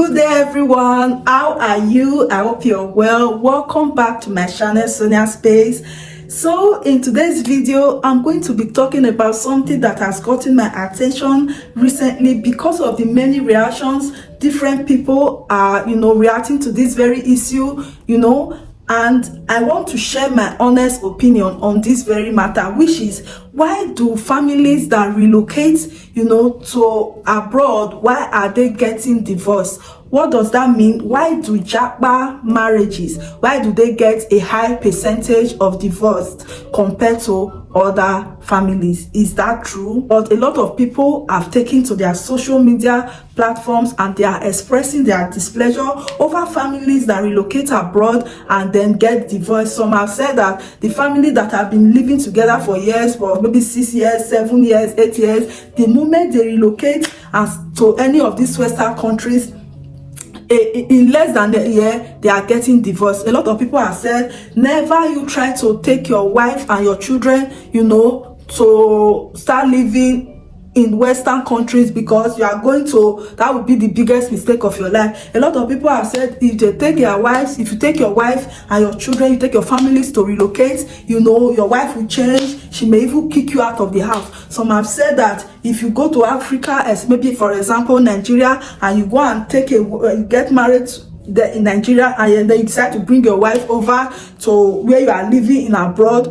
Good day everyone, how are you? I hope you're well. Welcome back to my channel, Sonia Space. So in today's video, I'm going to be talking about something that has gotten my attention recently because of the many reactions different people are reacting to this very issue, and I want to share my honest opinion on this very matter, which is, why do families that relocate to abroad, why are they getting divorced? What does that mean? Why do japa marriages, why do they get a high percentage of divorce compared to other families? Is that true? But a lot of people have taken to their social media platforms and they are expressing their displeasure over families that relocate abroad and then get divorced. Some have said that the family that have been living together for years, for maybe 6 years, 7 years, 8 years, the moment they relocate and to any of these Western countries, in less than a year, they are getting divorced. A lot of people have said, never you try to take your wife and your children, to start living in Western countries, because you are going to, that would be the biggest mistake of your life. A lot of people have said, if they take your wives, if you take your wife and your children, you take your families to relocate, your wife will change. She may even kick you out of the house. Some have said that if you go to Africa, as maybe for example Nigeria, and you go and you get married in Nigeria, and then you decide to bring your wife over to where you are living in abroad,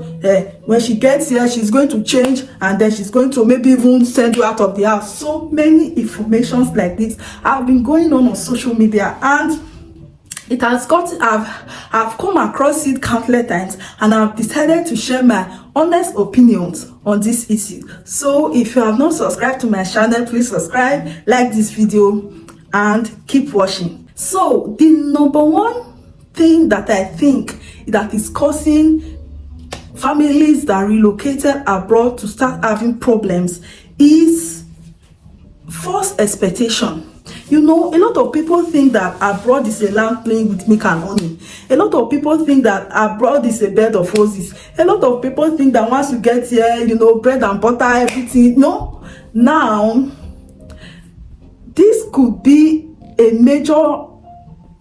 when she gets here, she's going to change, and then she's going to maybe even send you out of the house. So many informations like this have been going on social media, and it has got, I've come across it countless times, and I've decided to share my honest opinions on this issue. So if you have not subscribed to my channel, please subscribe, like this video, and keep watching. So the number one thing that I think that is causing families that relocated abroad to start having problems is false expectation. A lot of people think that abroad is a land playing with milk and honey. A lot of people think that abroad is a bed of roses. A lot of people think that once you get here, bread and butter, everything. No. Now, this could be a major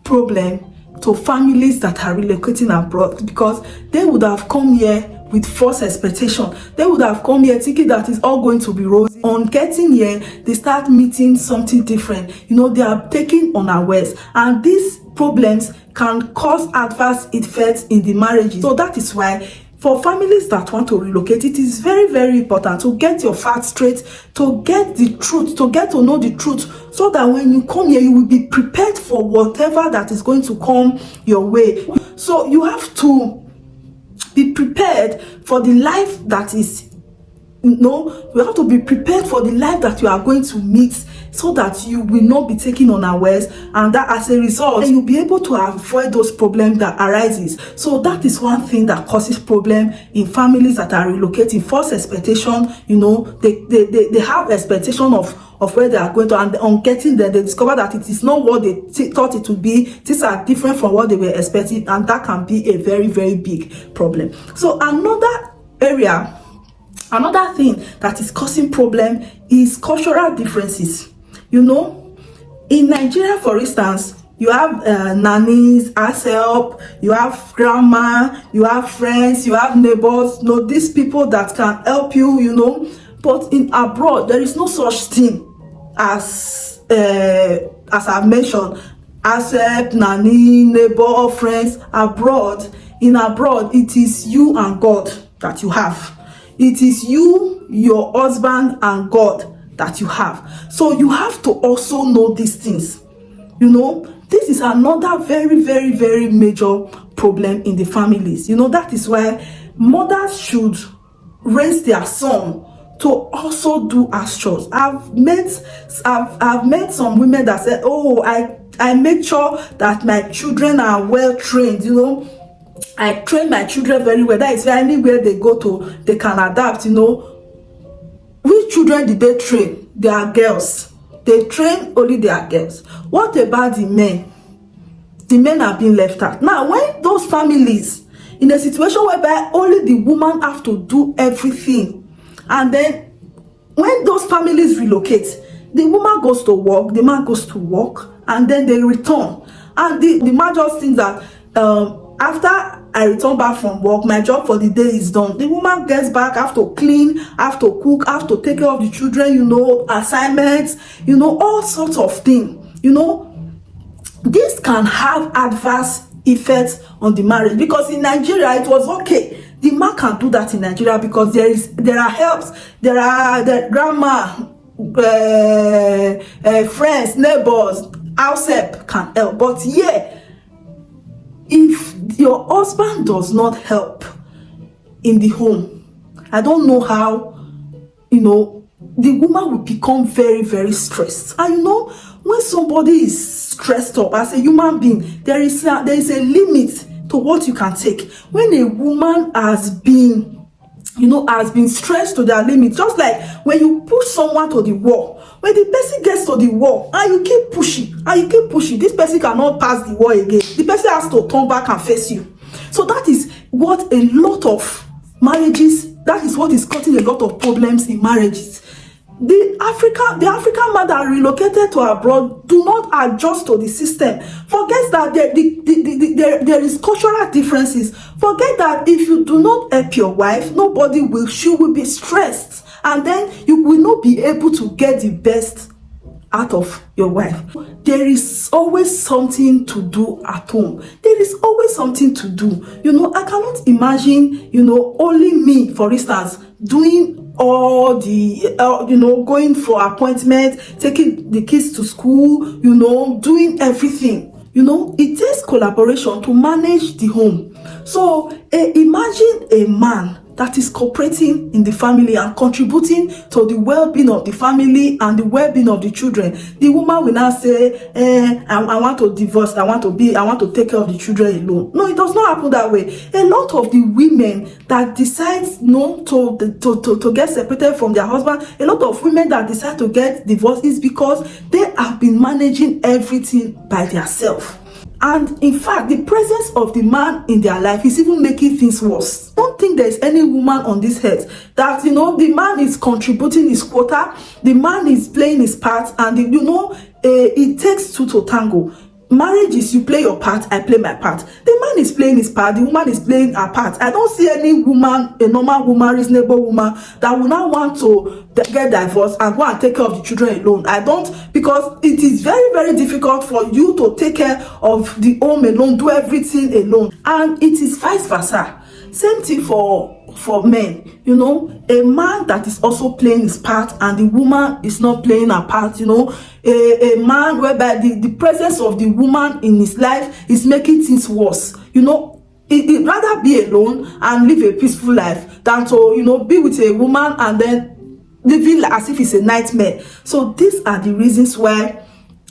problem to families that are relocating abroad, because they would have come here with false expectation. They would have come here thinking that it's all going to be rosy. On getting here, they start meeting something different. They are taking unawares, and these problems can cause adverse effects in the marriages. So that is why, for families that want to relocate, it is very, very important to get your facts straight, to get the truth, to get to know the truth, so that when you come here, you will be prepared for whatever that is going to come your way. So you have to be prepared for the life that is, you have to be prepared for the life that you are going to meet, so that you will not be taken unawares, and that as a result, you'll be able to avoid those problems that arises. So that is one thing that causes problem in families that are relocating. False expectation. They have expectation of where they are going to, and on getting there, they discover that it is not what they thought it would be. These are different from what they were expecting, and that can be a very, very big problem. So another thing that is causing problem is cultural differences. In Nigeria, for instance, you have nannies, house help, you have grandma, you have friends, you have neighbors, these people that can help you, but in abroad, there is no such thing as I've mentioned, house help, nanny, neighbor, friends. In abroad, it is you and God that you have. It is you, your husband, and God that you have. So you have to also know these things. This is another very, very, very major problem in the families. That is why mothers should raise their son to also do as chores. I've met some women that said, oh, I make sure that my children are well trained. I train my children very well. That is why anywhere they go to, they can adapt. Which children did they train? They are girls. They train only their girls. What about the men? The men are being left out. Now, when those families in a situation whereby only the woman have to do everything, and then when those families relocate, The woman goes to work, the man goes to work, and then they return. And the man just thinks that after I return back from work, my job for the day is done. The woman gets back, have to clean, have to cook, have to take care of the children, you know, assignments, you know, all sorts of things. You know, this can have adverse effects on the marriage, because in Nigeria it was okay. The man can do that in Nigeria because there are helps, there are the grandma, friends, neighbors, house help can help. But yeah, if your husband does not help in the home, I don't know how, you know, the woman will become very, very stressed. And you know, when somebody is stressed up as a human being, there is a limit to what you can take. When a woman has been, you know, has been stressed to their limit, just like when you push someone to the wall, when the person gets to the wall and you keep pushing and you keep pushing, this person cannot pass the wall again. The person has to turn back and face you. So that is what a lot of marriages, that is what is causing a lot of problems in marriages. The African man that relocated to abroad do not adjust to the system. Forget that there is cultural differences. Forget that if you do not help your wife, she will be stressed, and then you will not be able to get the best out of your wife. There is always something to do at home. There is always something to do. You know, I cannot imagine, you know, only me, for instance, doing all the you know, going for appointment, taking the kids to school, you know, doing everything. You know, it takes collaboration to manage the home. So imagine a man that is cooperating in the family and contributing to the well-being of the family and the well-being of the children. The woman will now say, I want to divorce, I want to take care of the children alone. No, it does not happen that way. A lot of the women that decide to get separated from their husband, a lot of women that decide to get divorced is because they have been managing everything by themselves. And in fact, the presence of the man in their life is even making things worse. I don't think there's any woman on this earth that, you know, the man is contributing his quota, the man is playing his part, and you know, it takes two to tango. Marriage is you play your part, I play my part. The man is playing his part, the woman is playing her part. I don't see any woman, a normal woman, reasonable woman, that will not want to get divorced and go and take care of the children alone. I don't, because it is very, very difficult for you to take care of the home alone, do everything alone. And it is vice versa. Same thing for men. You know, a man that is also playing his part and the woman is not playing her part, you know, a man whereby the presence of the woman in his life is making things worse. You know, he'd rather be alone and live a peaceful life than to, you know, be with a woman and then living as if it's a nightmare. So these are the reasons why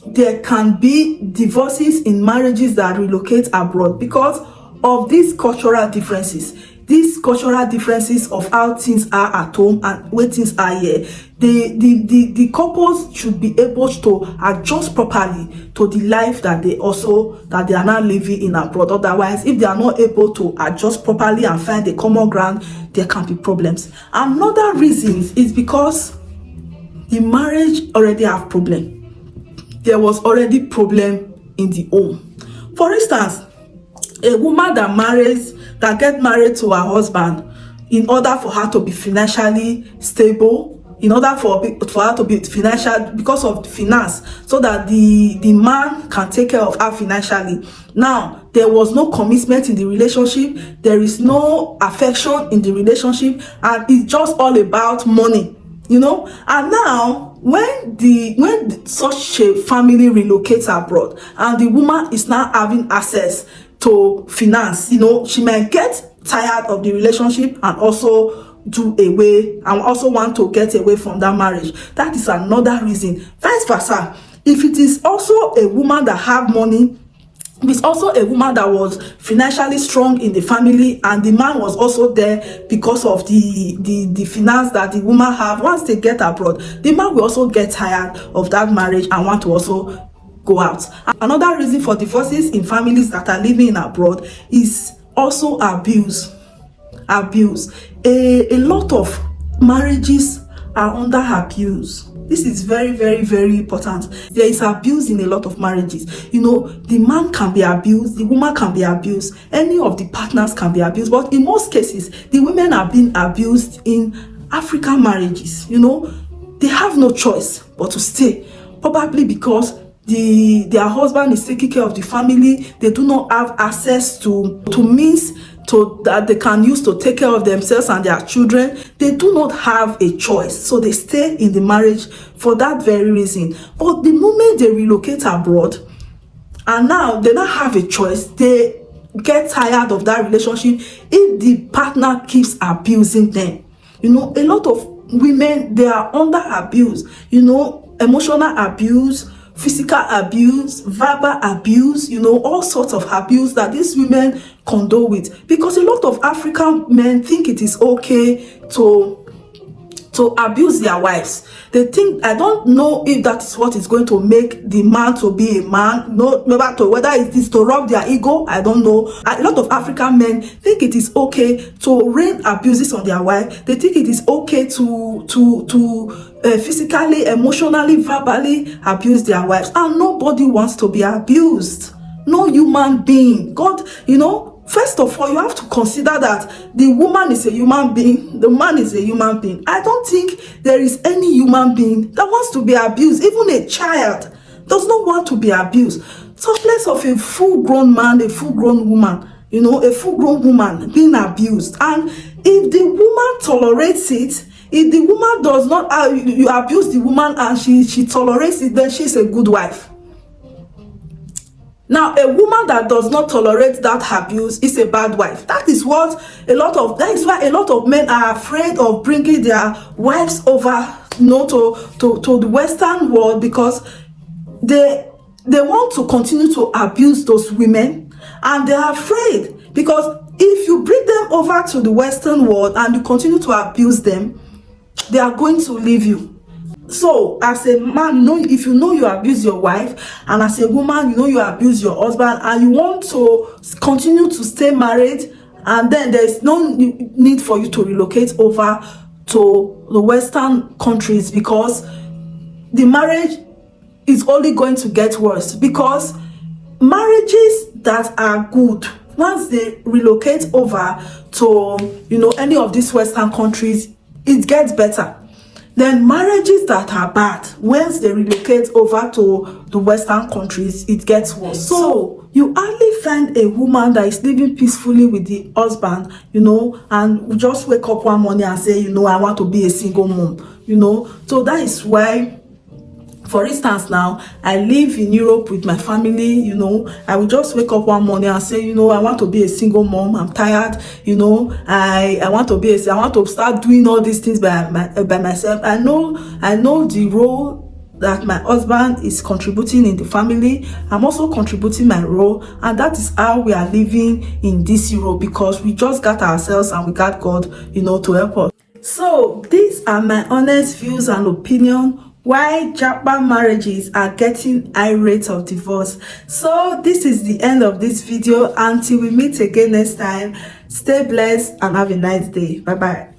there can be divorces in marriages that relocate abroad, because of these cultural differences. These cultural differences of how things are at home and where things are here. The couples should be able to adjust properly to the life that they are now living in abroad. Otherwise, if they are not able to adjust properly and find a common ground, there can be problems. Another reason is because the marriage already have problem. There was already problem in the home. For instance, a woman that get married to her husband in order for her to be financially stable, in order for her to be financial, because of the finance, so that the man can take care of her financially. Now, there was no commitment in the relationship, there is no affection in the relationship, and it's just all about money, you know. And now, when such a family relocates abroad and the woman is now having access to finance, you know, she might get tired of the relationship and also want to get away from that marriage. That is another reason. Vice versa, if it is also a woman that have money, if it's also a woman that was financially strong in the family and the man was also there because of the finance that the woman have, once they get abroad, the man will also get tired of that marriage and want to also go out. Another reason for divorces in families that are living in abroad is also abuse. A lot of marriages are under abuse. This is very, very, very important. There is abuse in a lot of marriages. You know, the man can be abused, the woman can be abused, any of the partners can be abused. But in most cases, the women are being abused in African marriages. You know, they have no choice but to stay, probably because their husband is taking care of the family. They do not have access to means that they can use to take care of themselves and their children. They do not have a choice, so they stay in the marriage for that very reason. But the moment they relocate abroad and now they don't have a choice, they get tired of that relationship if the partner keeps abusing them. You know, a lot of women, they are under abuse, you know, emotional abuse, physical abuse, verbal abuse, you know, all sorts of abuse that these women condone with, because a lot of African men think it is okay to abuse their wives. They think, I don't know if that is what is going to make the man to be a man, no matter whether it is to rub their ego, I don't know. A lot of African men think it is okay to rain abuses on their wife. They think it is okay to physically, emotionally, verbally abuse their wives, and nobody wants to be abused. No human being. God, you know, first of all, you have to consider that the woman is a human being, the man is a human being. I don't think there is any human being that wants to be abused. Even a child does not want to be abused. Talk less of a full-grown man, a full-grown woman, you know, a full-grown woman being abused. And if the woman tolerates it, if the woman does not, you abuse the woman and she tolerates it, then she's a good wife. Now, a woman that does not tolerate that abuse is a bad wife. That is why a lot of men are afraid of bringing their wives over, you know, to the Western world, because they want to continue to abuse those women, and they are afraid, because if you bring them over to the Western world and you continue to abuse them, they are going to leave you. So as a man, if you know you abuse your wife, and as a woman, you know you abuse your husband, and you want to continue to stay married, and then there is no need for you to relocate over to the Western countries, because the marriage is only going to get worse. Because marriages that are good, once they relocate over to, you know, any of these Western countries, it gets better. Then marriages that are bad, once they relocate over to the Western countries, it gets worse. So you hardly find a woman that is living peacefully with the husband, you know, and just wake up one morning and say, you know, I want to be a single mom, you know. So that is why, for instance, now I live in Europe with my family, you know. I will just wake up one morning and say, you know, I want to be a single mom. I'm tired, you know. I want to start doing all these things by myself. I know the role that my husband is contributing in the family. I'm also contributing my role, and that is how we are living in this Europe, because we just got ourselves and we got God, you know, to help us. So these are my honest views and opinion why Japan marriages are getting high rates of divorce. So this is the end of this video. Until we meet again next time, stay blessed and have a nice day. Bye bye.